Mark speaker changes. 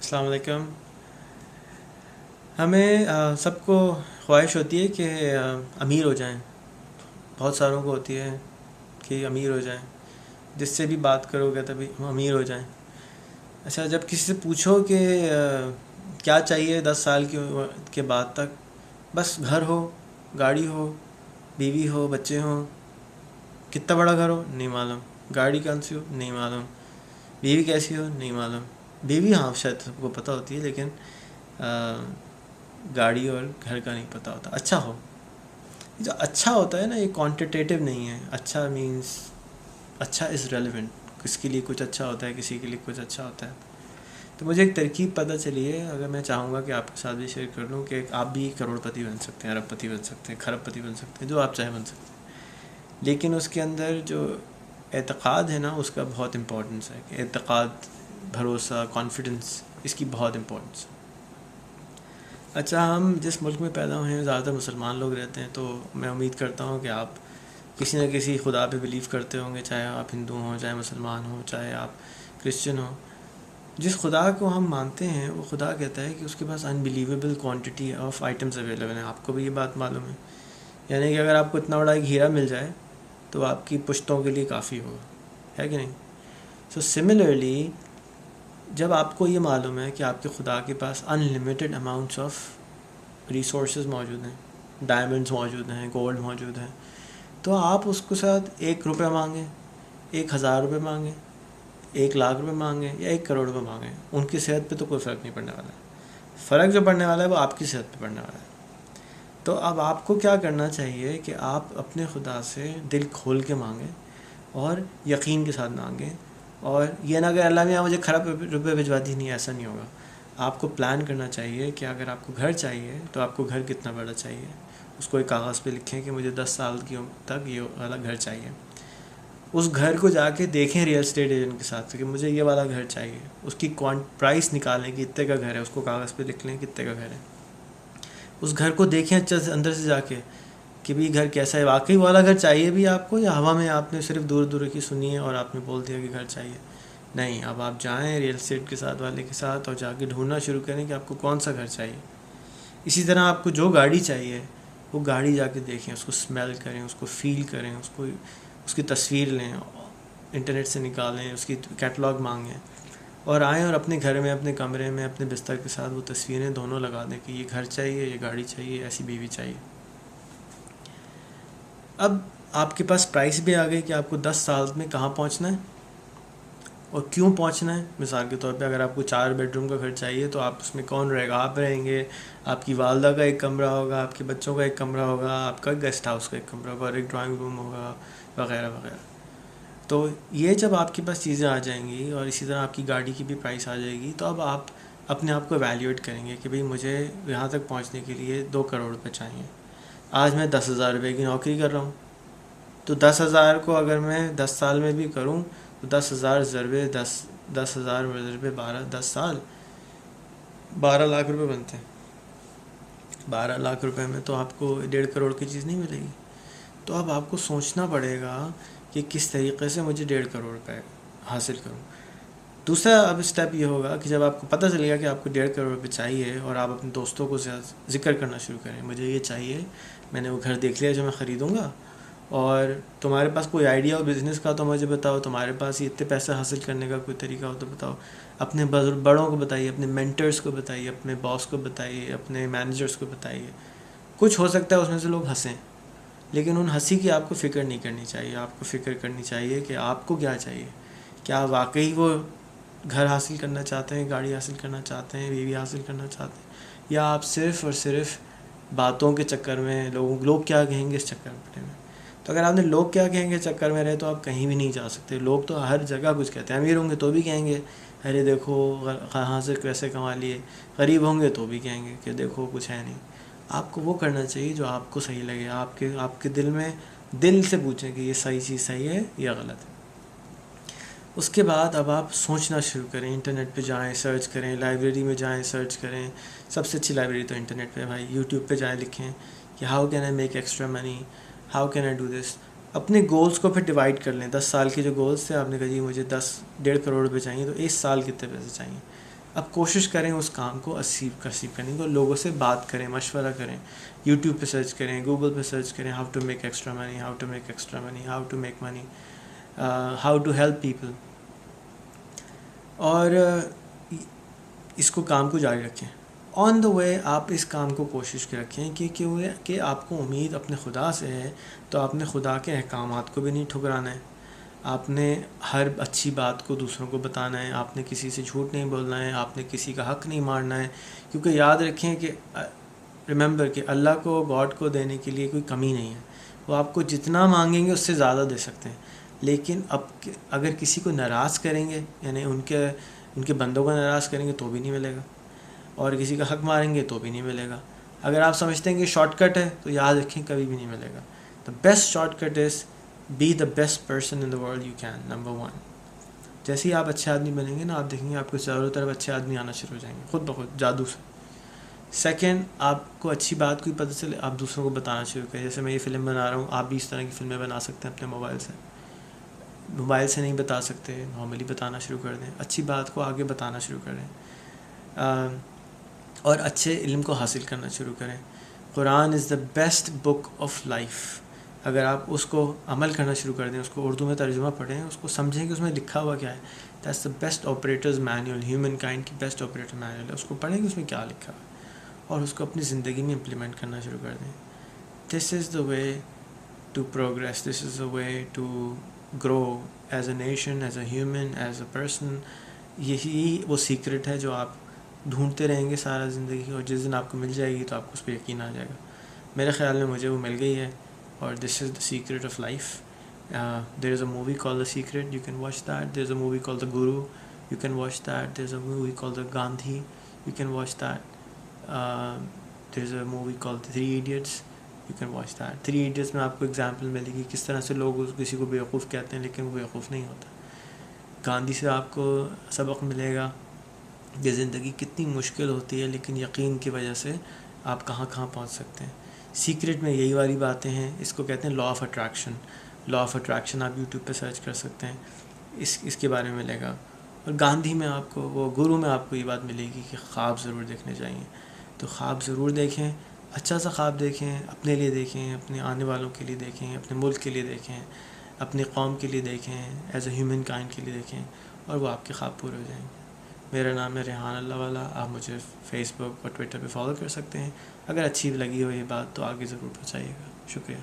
Speaker 1: السلام علیکم. ہمیں سب کو خواہش ہوتی ہے کہ امیر ہو جائیں. بہت ساروں کو ہوتی ہے کہ امیر ہو جائیں. جس سے بھی بات کرو گے تبھی ہم امیر ہو جائیں. اچھا، جب کسی سے پوچھو کہ کیا چاہیے 10 سال کی عمر کے بعد تک، بس گھر ہو، گاڑی ہو، بیوی ہو، بچے ہوں. کتنا بڑا گھر ہو نہیں معلوم، گاڑی کون سی ہو نہیں معلوم، بیوی کیسی ہو نہیں معلوم. بیوی ہاں شاید سب کو پتہ ہوتی ہے، لیکن گاڑی اور گھر کا نہیں پتہ ہوتا. اچھا ہو، جو اچھا ہوتا ہے نا یہ کوانٹیٹیو نہیں ہے. اچھا مینس اچھا از ریلیونٹ. کس کے لیے کچھ اچھا ہوتا ہے، کسی کے لیے کچھ اچھا ہوتا ہے. تو مجھے ایک ترکیب پتہ چلی ہے، اگر میں چاہوں گا کہ آپ کے ساتھ بھی شیئر کر لوں، کہ آپ بھی کروڑ پتی بن سکتے ہیں، ارب پتی بن سکتے ہیں، کھرب پتی بن سکتے ہیں، جو آپ چاہیں بن سکتے ہیں. لیکن اس کے اندر جو اعتقاد ہے نا، اس کا بہت امپورٹنس ہے. کہ اعتقاد، بھروسہ، کانفیڈنس، اس کی بہت امپورٹنس ہے. اچھا، ہم جس ملک میں پیدا ہوئے ہیں زیادہ تر مسلمان لوگ رہتے ہیں، تو میں امید کرتا ہوں کہ آپ کسی نہ کسی خدا پہ بلیو کرتے ہوں گے، چاہے آپ ہندو ہوں، چاہے مسلمان ہوں، چاہے آپ کرسچن ہوں. جس خدا کو ہم مانتے ہیں وہ خدا کہتا ہے کہ اس کے پاس unbelievable quantity of items available ہیں. آپ کو بھی یہ بات معلوم ہے. یعنی کہ اگر آپ کو اتنا بڑا ایک ہیرا مل جائے تو آپ کی پشتوں کے لیے کافی ہوگا، ہے کہ نہیں؟ سو سملرلی، جب آپ کو یہ معلوم ہے کہ آپ کے خدا کے پاس ان لمیٹڈ اماؤنٹس آف ریسورسز موجود ہیں، ڈائمنڈز موجود ہیں، گولڈ موجود ہیں، تو آپ اس کے ساتھ 1 روپے مانگیں، 1000 روپے مانگیں، 1 لاکھ روپے مانگیں، یا 1 کروڑ روپے مانگیں، ان کی صحت پہ تو کوئی فرق نہیں پڑنے والا ہے. فرق جو پڑنے والا ہے وہ آپ کی صحت پہ پڑنے والا ہے. تو اب آپ کو کیا کرنا چاہیے کہ آپ اپنے خدا سے دل کھول کے مانگیں اور یقین کے ساتھ مانگیں. اور یہ نہ کہ اللہ میاں مجھے کھرب روپے بھجوا دی، نہیں، ایسا نہیں ہوگا. آپ کو پلان کرنا چاہیے کہ اگر آپ کو گھر چاہیے تو آپ کو گھر کتنا بڑا چاہیے. اس کو ایک کاغذ پہ لکھیں کہ مجھے 10 سال کی عمر تک یہ والا گھر چاہیے. اس گھر کو جا کے دیکھیں ریئل اسٹیٹ ایجنٹ کے ساتھ کہ مجھے یہ والا گھر چاہیے. اس کی پرائس نکالیں کہ کتنے کا گھر ہے، اس کو کاغذ پہ لکھ لیں کتنے کا گھر ہے. اس گھر کو دیکھیں اچھا سے اندر سے جا کے کہ بھی گھر کیسا ہے. واقعی والا گھر چاہیے بھی آپ کو، یا ہوا میں آپ نے صرف دور دور کی سنی ہے اور آپ نے بول دیا کہ گھر چاہیے. نہیں، اب آپ جائیں ریئل اسٹیٹ کے ساتھ والے کے ساتھ اور جا کے ڈھونڈنا شروع کریں کہ آپ کو کون سا گھر چاہیے. اسی طرح آپ کو جو گاڑی چاہیے وہ گاڑی جا کے دیکھیں، اس کو اسمیل کریں، اس کو فیل کریں، اس کی تصویر لیں، انٹرنیٹ سے نکالیں، اس کی کیٹلاگ مانگیں اور آئیں اور اپنے گھر میں، اپنے کمرے میں، اپنے بستر کے ساتھ وہ تصویریں دونوں لگا دیں کہ یہ گھر چاہیے، یہ گاڑی چاہیے، ایسی بیوی چاہیے. اب آپ کے پاس پرائس بھی آ گئی کہ آپ کو 10 سال میں کہاں پہنچنا ہے اور کیوں پہنچنا ہے. مثال کے طور پہ اگر آپ کو 4 بیڈ روم کا گھر چاہیے تو آپ اس میں کون رہے گا؟ آپ رہیں گے، آپ کی والدہ کا ایک کمرہ ہوگا، آپ کے بچوں کا ایک کمرہ ہوگا، آپ کا گیسٹ ہاؤس کا ایک کمرہ ہوگا اور ایک ڈرائنگ روم ہوگا، وغیرہ وغیرہ. تو یہ جب آپ کے پاس چیزیں آ جائیں گی اور اسی طرح آپ کی گاڑی کی بھی پرائس آ جائے گی، تو اب آپ اپنے آپ کو ایویلیویٹ کریں گے کہ بھئی مجھے یہاں تک پہنچنے کے لیے 2 کروڑ روپے چاہیے. آج میں 10,000 روپے کی نوکری کر رہا ہوں، تو 10,000 کو اگر میں 10 سال میں بھی کروں تو 10,000 ضربے 10,000 ضربے 12، 10 سال 12 لاکھ روپے بنتے ہیں. 12 لاکھ روپے میں تو آپ کو 1.5 کروڑ کی چیز نہیں ملے گی. تو اب آپ کو سوچنا پڑے گا کہ کس طریقے سے مجھے 1.5 کروڑ روپے حاصل کروں. دوسرا اب اسٹیپ یہ ہوگا کہ جب آپ کو پتہ چلے گا کہ آپ کو 1.5 کروڑ روپے چاہیے اور آپ اپنے دوستوں کو ذکر کرنا شروع کریں، مجھے یہ چاہیے، میں نے وہ گھر دیکھ لیا جو میں خریدوں گا، اور تمہارے پاس کوئی آئیڈیا ہو بزنس کا تو مجھے بتاؤ، تمہارے پاس یہ اتنے پیسے حاصل کرنے کا کوئی طریقہ ہو تو بتاؤ. اپنے بڑوں کو بتائیے، اپنے مینٹرز کو بتائیے، اپنے باس کو بتائیے، اپنے مینیجرز کو بتائیے. کچھ ہو سکتا ہے اس میں سے لوگ ہنسیں، لیکن ان ہنسی کی آپ کو فکر نہیں کرنی چاہیے. آپ کو فکر کرنی چاہیے کہ آپ کو کیا چاہیے. کیا واقعی وہ گھر حاصل کرنا چاہتے ہیں، گاڑی حاصل کرنا چاہتے ہیں، بیوی حاصل کرنا چاہتے ہیں، یا آپ صرف اور صرف باتوں کے چکر میں لوگ کیا کہیں گے اس چکر میں پڑے ہوئے. تو اگر آپ نے لوگ کیا کہیں گے چکر میں رہے تو آپ کہیں بھی نہیں جا سکتے. لوگ تو ہر جگہ کچھ کہتے ہیں. امیر ہوں گے تو بھی کہیں گے ارے دیکھو کہاں سے کیسے کما لیے. غریب ہوں گے تو بھی کہیں گے کہ دیکھو کچھ ہے نہیں. آپ کو وہ کرنا چاہیے جو آپ کو صحیح لگے. آپ کے دل میں دل سے پوچھیں کہ یہ صحیح چیز صحیح ہے یا غلط ہے. اس کے بعد اب آپ سوچنا شروع کریں. انٹرنیٹ پہ جائیں، سرچ کریں، لائبریری میں جائیں، سرچ کریں. سب سے اچھی لائبریری تو انٹرنیٹ پہ ہے بھائی. یوٹیوب پہ جائیں، لکھیں کہ how can I make extra money, how can I do this. اپنے گولز کو پھر ڈیوائڈ کر لیں. 10 سال کے جو گولز تھے، آپ نے کہا جی مجھے 1.5 کروڑ روپے چاہیے، تو اس سال کتنے پیسے چاہیے. اب کوشش کریں اس کام کو کسیب کرنے کو، لوگوں سے بات کریں، مشورہ کریں، یوٹیوب پہ سرچ کریں، گوگل پہ سرچ کریں، how to make extra money, how to make extra money, how to make money, how to help people. اور اس کو کام کو جاری رکھیں. آن دا وے آپ اس کام کو کوشش کے رکھیں کہ آپ کو امید اپنے خدا سے ہے، تو آپ نے خدا کے احکامات کو بھی نہیں ٹھکرانا ہے، آپ نے ہر اچھی بات کو دوسروں کو بتانا ہے، آپ نے کسی سے جھوٹ نہیں بولنا ہے، آپ نے کسی کا حق نہیں مارنا ہے. کیونکہ یاد رکھیں کہ ریممبر کہ اللہ کو، گاڈ کو دینے کے لیے کوئی کمی نہیں ہے. وہ آپ کو جتنا مانگیں گے اس سے زیادہ دے سکتے ہیں. لیکن اب اگر کسی کو ناراض کریں گے، یعنی ان کے بندوں کو ناراض کریں گے تو بھی نہیں ملے گا، اور کسی کا حق ماریں گے تو بھی نہیں ملے گا. اگر آپ سمجھتے ہیں کہ شارٹ کٹ ہے تو یاد رکھیں کبھی بھی نہیں ملے گا. The best short cut is be the best person in the world you can. Number 1، جیسے ہی آپ اچھے آدمی بنیں گے نا، آپ دیکھیں گے آپ کو چاروں طرف اچھے آدمی آنا شروع ہو جائیں گے خود بخود جادو سے. سیکنڈ، آپ کو اچھی بات کوئی پتہ چلے، آپ دوسروں کو بتانا شروع کریں. جیسے میں یہ فلم بنا رہا ہوں، آپ بھی اس طرح کی فلمیں بنا سکتے ہیں اپنے موبائل سے نہیں بتا سکتے، نارملی بتانا شروع کر دیں، اچھی بات کو آگے بتانا شروع کر دیں، اور اچھے علم کو حاصل کرنا شروع کریں. Quran is the best book of life. اگر آپ اس کو عمل کرنا شروع کر دیں، اس کو اردو میں ترجمہ پڑھیں، اس کو سمجھیں کہ اس میں لکھا ہوا کیا ہے. That's the best operators manual, human kind کی بیسٹ آپریٹر مینول ہے. اس کو پڑھیں کہ اس میں کیا لکھا ہے، اور اس کو اپنی زندگی میں امپلیمنٹ کرنا شروع کر دیں. This is the way to progress, this is the way to grow as a nation, as a human, as a person. یہی وہ سیکرٹ ہے جو آپ ڈھونڈتے رہیں گے سارا زندگی، اور جس دن آپ کو مل جائے گی تو آپ کو اس پہ یقین آ جائے گا. میرے خیال میں مجھے وہ مل گئی ہے، اور this is the secret of life. There is a movie call the secret, you can watch that. There is a movie call the Guru, you can watch that. There is a movie call the Gandhi, you can watch that. There is a movie call the 3 idiots, you can watch that. 3 idiots میں آپ کو example ملے گی کس طرح سے لوگ کسی کو بیوقوف کہتے ہیں لیکن وہ بیوقوف نہیں ہوتا. گاندھی سے آپ کو سبق ملے گا کہ زندگی کتنی مشکل ہوتی ہے، لیکن یقین کی وجہ سے آپ کہاں کہاں پہنچ سکتے ہیں. سیکرٹ میں یہی والی باتیں ہیں. اس کو کہتے ہیں law of attraction. Law of attraction آپ یوٹیوب پہ سرچ کر سکتے ہیں، اس کے بارے میں ملے گا. اور گاندھی میں آپ کو، وہ گرو میں آپ کو یہ بات ملے گی کہ خواب ضرور دیکھنے چاہیے. تو خواب ضرور دیکھیں، اچھا سا خواب دیکھیں، اپنے لیے دیکھیں، اپنے آنے والوں کے لیے دیکھیں، اپنے ملک کے لیے دیکھیں، اپنی قوم کے لیے دیکھیں، ایز اے ہیومن کائنڈ کے لیے دیکھیں، اور وہ آپ کے خواب پورے ہو جائیں گے. میرا نام ہے ریحان اللہ والا. آپ مجھے فیس بک اور ٹویٹر پہ فالو کر سکتے ہیں. اگر اچھی لگی ہو یہ بات تو آگے ضرور پہنچائیے گا. شکریہ.